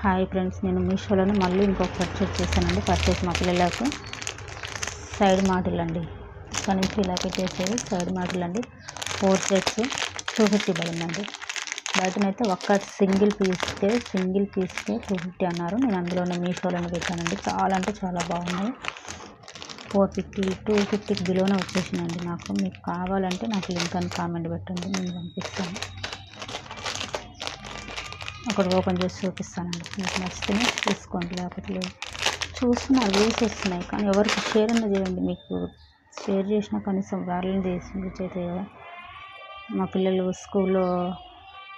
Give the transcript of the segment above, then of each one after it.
Hi friends, నేను మీషోలోనే మళ్ళీ ఇంకొక పర్చేస్ చేశానండి. పర్చేస్ మా పిల్లలకు సైడ్ మాటలు అండి. ఇక్కడ నుంచి ఇలా పెట్టేసేది సైడ్ మాటలు అండి. 4 సెట్స్ 250 పడిందండి. బయటనైతే ఒక్క సింగిల్ పీస్కే 250 అన్నారు. నేను అందులోనే మీషోలోనే పెట్టానండి. చాలా అంటే చాలా బాగున్నాయి. 450 250 బిలోనే వచ్చేసిందండి. మీకు కావాలంటే నాకు లింక్ అని కామెంట్ పెట్టండి, నేను పంపిస్తాను. ఒకటి ఓపెన్ చేసి చూపిస్తానండి. మీకు నచ్చితేనే తీసుకోండి, లేకపోతే లేదు. చూస్తున్నారు, వ్యూస్ వస్తున్నాయి, కానీ ఎవరికి షేర్ అన్న చేయండి. మీకు షేర్ చేసినా కనీసం వాళ్ళని చేస్తే కదా. మా పిల్లలు స్కూల్లో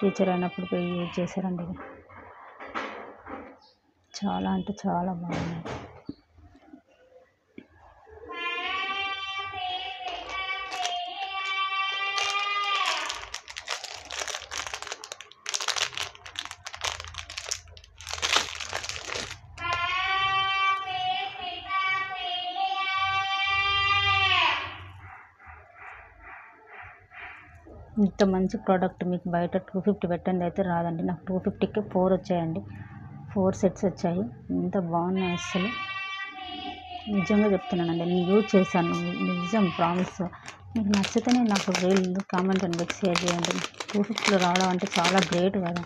టీచర్ అయినప్పుడు పోయి యూజ్ చేశారండి. ఇది చాలా అంటే చాలా బాగున్నాయి. ఇంత మంచి ప్రోడక్ట్ మీకు బయట 250 పెట్టండి అయితే రాదండి. నాకు 250కే 4 వచ్చాయండి. 4 సెట్స్ వచ్చాయి. ఎంత బాగున్నాయి అసలు, నిజంగా చెప్తున్నానండి. నేను యూజ్ చేశాను, నిజం ప్రామిస్. మీకు నచ్చితేనే నాకు కామెంట్ అండ్ షేర్ చేయండి. 250లో రావడం అంటే చాలా గ్రేట్ కదా.